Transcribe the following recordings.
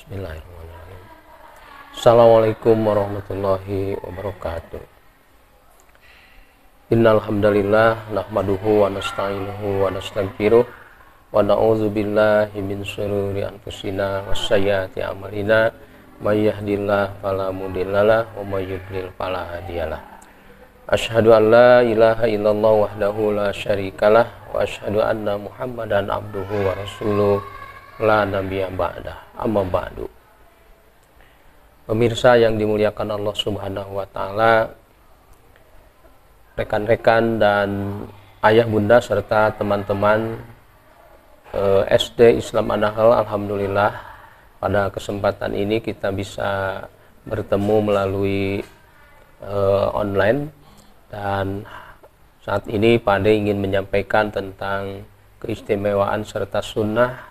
Bismillahirrahmanirrahim. Assalamualaikum warahmatullahi wabarakatuh. Innal hamdalillah nahmaduhu wa nasta'inuhu wa nastaghfiruh wa na'udzu billahi min syururi anfusina wasayyiati a'malina may yahdihillahu fala mudhillalah wa may yudlil fala hadiyalah. Asyhadu an la ilaha illallah wahdahu la syarikalah wa asyhadu anna Muhammadan abduhu wa rasuluh la nabiyya ba'dah. Amma ba'du. Pemirsa yang dimuliakan Allah Subhanahu wa taala, rekan-rekan dan ayah bunda serta teman-teman SD Islam An-Nahl, alhamdulillah pada kesempatan ini kita bisa bertemu melalui online, dan saat ini Pade ingin menyampaikan tentang keistimewaan serta sunnah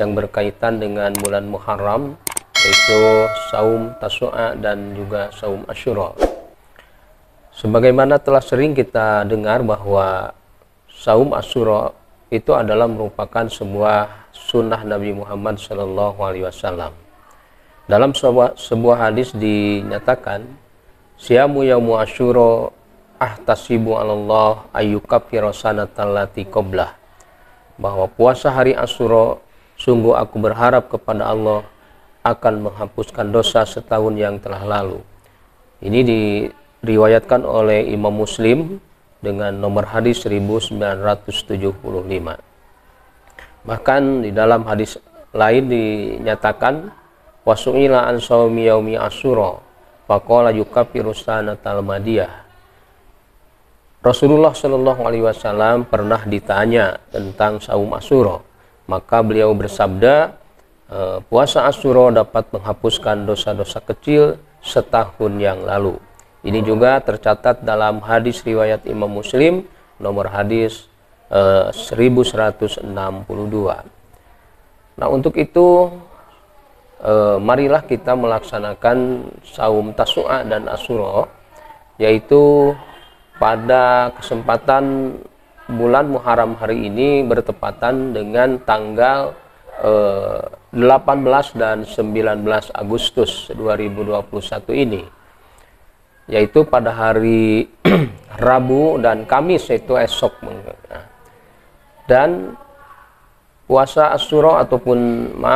yang berkaitan dengan bulan Muharram, yaitu saum Tasu'a dan juga saum Asyura. Sebagaimana telah sering kita dengar bahwa saum Asyura itu adalah merupakan sebuah sunnah Nabi Muhammad SAW. Dalam sebuah hadis dinyatakan, siyamu yaumu Asyura ahtasibu 'alallah ayyukaffira sanatal lati qablah, bahwa puasa hari Asyura sungguh aku berharap kepada Allah akan menghapuskan dosa setahun yang telah lalu. Ini diriwayatkan oleh Imam Muslim dengan nomor hadis 1975. Bahkan di dalam hadis lain dinyatakan, wasu'ila an shaumi yaumi asyura faqala yukaffiru sanatal madiyah. Rasulullah Shallallahu alaihi wasallam pernah ditanya tentang saum Asyura, maka beliau bersabda, puasa Asyura dapat menghapuskan dosa-dosa kecil setahun yang lalu. Ini juga tercatat dalam hadis riwayat Imam Muslim nomor hadis 1162. Nah, untuk itu marilah kita melaksanakan saum Tasu'a dan Asyura, yaitu pada kesempatan bulan Muharram hari ini bertepatan dengan tanggal 18 dan 19 Agustus 2021 ini, yaitu pada hari Rabu dan Kamis, yaitu esok. Dan puasa Asyura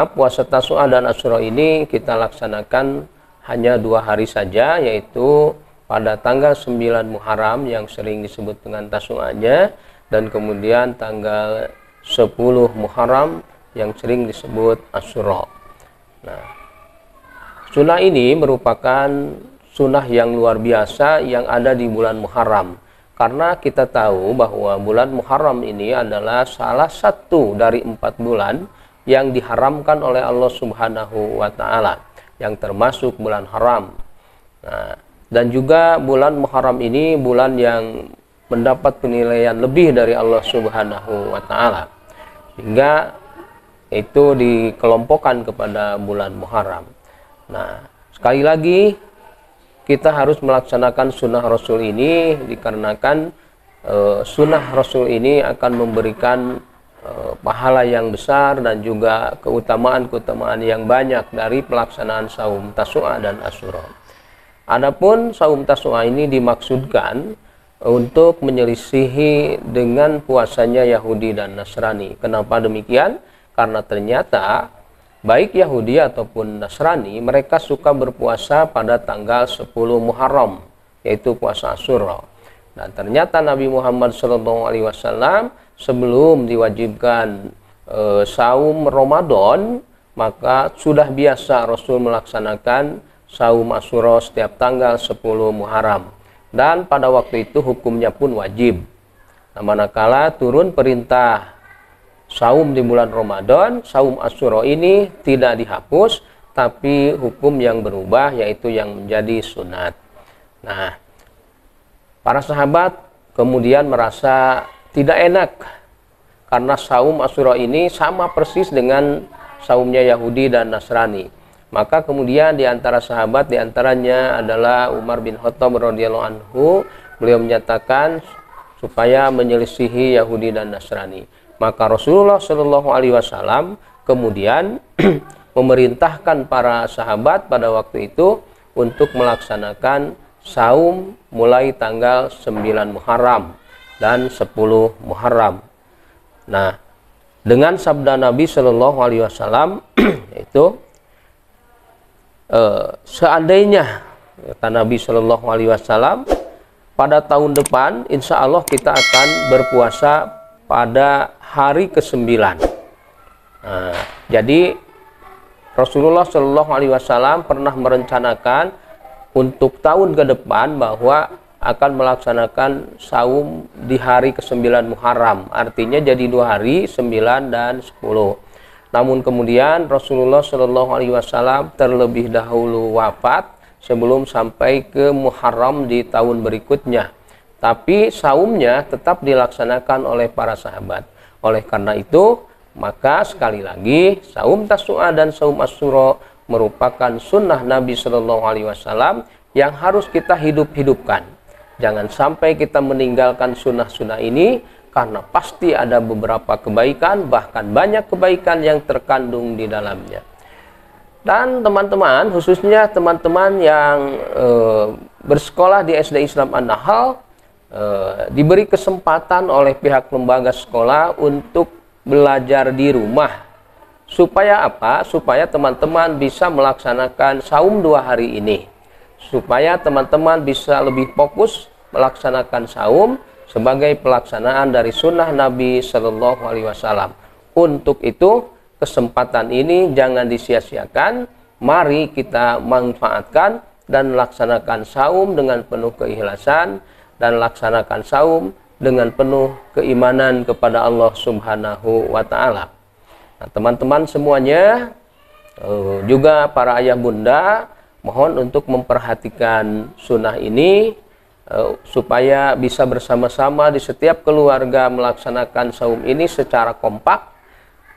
puasa Tasu'a dan Asyura ini kita laksanakan hanya 2 hari saja, yaitu pada tanggal 9 Muharram yang sering disebut dengan Tasu'anya, dan kemudian tanggal 10 Muharram yang sering disebut Asyura. Nah, sunnah ini merupakan sunnah yang luar biasa yang ada di bulan Muharram, karena kita tahu bahwa bulan Muharram ini adalah salah satu dari 4 bulan yang diharamkan oleh Allah Subhanahu wa taala, yang termasuk bulan haram. Nah, dan juga bulan Muharram ini bulan yang mendapat penilaian lebih dari Allah Subhanahu wa taala, sehingga itu dikelompokkan kepada bulan Muharram. Nah, sekali lagi kita harus melaksanakan sunnah Rasul ini, dikarenakan sunnah Rasul ini akan memberikan pahala yang besar dan juga keutamaan-keutamaan yang banyak dari pelaksanaan saum Tasu'a dan Asyura. Adapun saum Tasu'a ini dimaksudkan untuk menyelisihi dengan puasanya Yahudi dan Nasrani. Kenapa demikian? Karena ternyata baik Yahudi ataupun Nasrani, mereka suka berpuasa pada tanggal 10 Muharram, yaitu puasa Asyura. Dan ternyata Nabi Muhammad SAW sebelum diwajibkan saum Ramadan, maka sudah biasa Rasul melaksanakan saum Asyura setiap tanggal 10 Muharram. Dan pada waktu itu hukumnya pun wajib. Nah, manakala turun perintah saum di bulan Ramadan, saum Asyura ini tidak dihapus, tapi hukum yang berubah, yaitu yang menjadi sunat. Nah, para sahabat kemudian merasa tidak enak karena saum Asyura ini sama persis dengan saumnya Yahudi dan Nasrani. Maka kemudian di antara sahabat, di antaranya adalah Umar bin Khattab radhiyallahu anhu, beliau menyatakan supaya menyelisihi Yahudi dan Nasrani. Maka Rasulullah Shallallahu alaihi wasallam kemudian memerintahkan para sahabat pada waktu itu untuk melaksanakan saum mulai tanggal 9 Muharram dan 10 Muharram. Nah, dengan sabda Nabi Shallallahu Alaihi Wasallam itu seandainya kata Nabi Shallallahu Alaihi Wasallam pada tahun depan insya Allah kita akan berpuasa pada hari ke-9. Nah, jadi Rasulullah Shallallahu Alaihi Wasallam pernah merencanakan untuk tahun ke depan bahwa akan melaksanakan saum di hari ke-9 Muharram. Artinya jadi 2 hari, 9 dan 10. Namun kemudian Rasulullah Shallallahu Alaihi Wasallam terlebih dahulu wafat sebelum sampai ke Muharram di tahun berikutnya. Tapi saumnya tetap dilaksanakan oleh para sahabat. Oleh karena itu, maka sekali lagi saum Tasu'a dan saum Asyura merupakan sunnah Nabi Shallallahu Alaihi Wasallam yang harus kita hidup-hidupkan. Jangan sampai kita meninggalkan sunnah-sunnah ini karena pasti ada beberapa kebaikan, bahkan banyak kebaikan yang terkandung di dalamnya. Dan teman-teman, khususnya teman-teman yang bersekolah di SD Islam An-Nahl, diberi kesempatan oleh pihak lembaga sekolah untuk belajar di rumah. Supaya apa? Supaya teman-teman bisa melaksanakan saum 2 hari ini. Supaya teman-teman bisa lebih fokus melaksanakan saum sebagai pelaksanaan dari sunnah Nabi Shallallahu Alaihi Wasallam. Untuk itu, kesempatan ini jangan disia-siakan. Mari kita manfaatkan dan laksanakan saum dengan penuh keikhlasan dan laksanakan saum dengan penuh keimanan kepada Allah Subhanahu wa Ta'ala. Nah, teman-teman semuanya, juga para ayah bunda, mohon untuk memperhatikan sunnah ini supaya bisa bersama-sama di setiap keluarga melaksanakan saum ini secara kompak,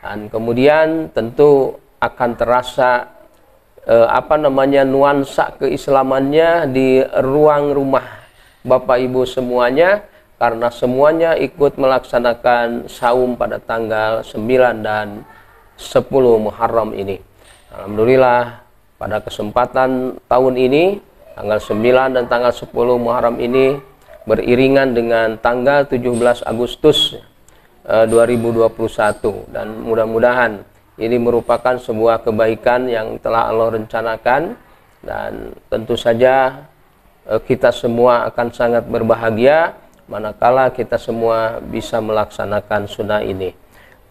dan kemudian tentu akan terasa nuansa keislamannya di ruang rumah Bapak Ibu semuanya, karena semuanya ikut melaksanakan saum pada tanggal 9 dan 10 Muharram ini. Alhamdulillah, pada kesempatan tahun ini, tanggal 9 dan tanggal 10 Muharram ini beriringan dengan tanggal 17 Agustus 2021. Dan mudah-mudahan ini merupakan sebuah kebaikan yang telah Allah rencanakan. Dan tentu saja kita semua akan sangat berbahagia manakala kita semua bisa melaksanakan sunnah ini.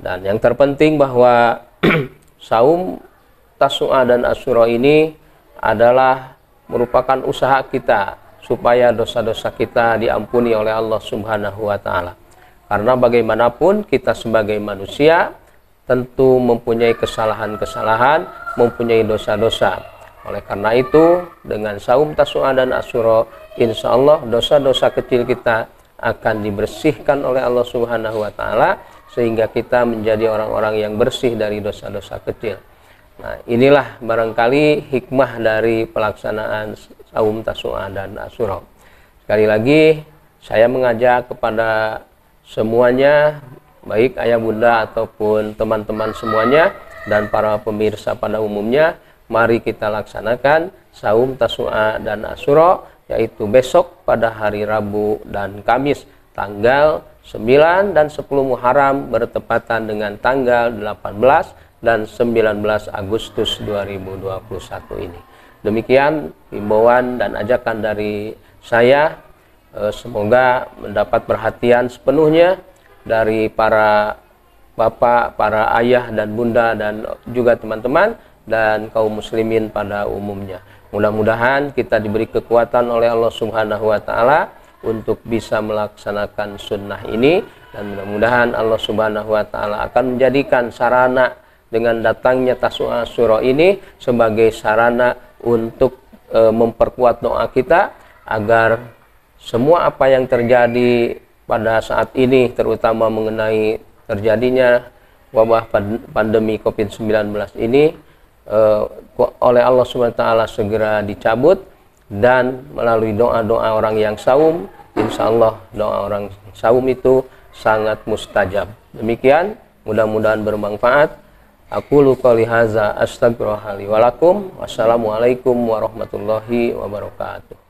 Dan yang terpenting bahwa saum Tasu'a dan Asyura ini adalah merupakan usaha kita supaya dosa-dosa kita diampuni oleh Allah Subhanahu wa Ta'ala. Karena bagaimanapun kita sebagai manusia tentu mempunyai kesalahan-kesalahan, mempunyai dosa-dosa. Oleh karena itu, dengan saum Tasu'a dan Asyura, insya Allah dosa-dosa kecil kita akan dibersihkan oleh Allah Subhanahu wa Ta'ala, sehingga kita menjadi orang-orang yang bersih dari dosa-dosa kecil. Nah, inilah barangkali hikmah dari pelaksanaan saum Tasu'a dan Asyura. Sekali lagi, saya mengajak kepada semuanya, baik ayah bunda ataupun teman-teman semuanya dan para pemirsa pada umumnya, mari kita laksanakan saum Tasu'a dan Asyura, yaitu besok pada hari Rabu dan Kamis, tanggal 9 dan 10 Muharram bertepatan dengan tanggal 18 dan 19 Agustus 2021 ini. Demikian himbauan dan ajakan dari saya. Semoga mendapat perhatian sepenuhnya dari para bapak, para ayah dan bunda, dan juga teman-teman dan kaum muslimin pada umumnya. Mudah-mudahan kita diberi kekuatan oleh Allah Subhanahu wa Ta'ala untuk bisa melaksanakan sunnah ini, dan mudah-mudahan Allah Subhanahu wa Ta'ala akan menjadikan sarana dengan datangnya Tasu'a Asyura ini sebagai sarana untuk memperkuat doa kita agar semua apa yang terjadi pada saat ini, terutama mengenai terjadinya wabah pandemi COVID-19 ini, oleh Allah SWT segera dicabut, dan melalui doa-doa orang yang saum, insya Allah doa orang saum itu sangat mustajab. Demikian, mudah-mudahan bermanfaat. Aku qouli hadza astaghfirullaha li wa lakum. Wassalamualaikum warahmatullahi wabarakatuh.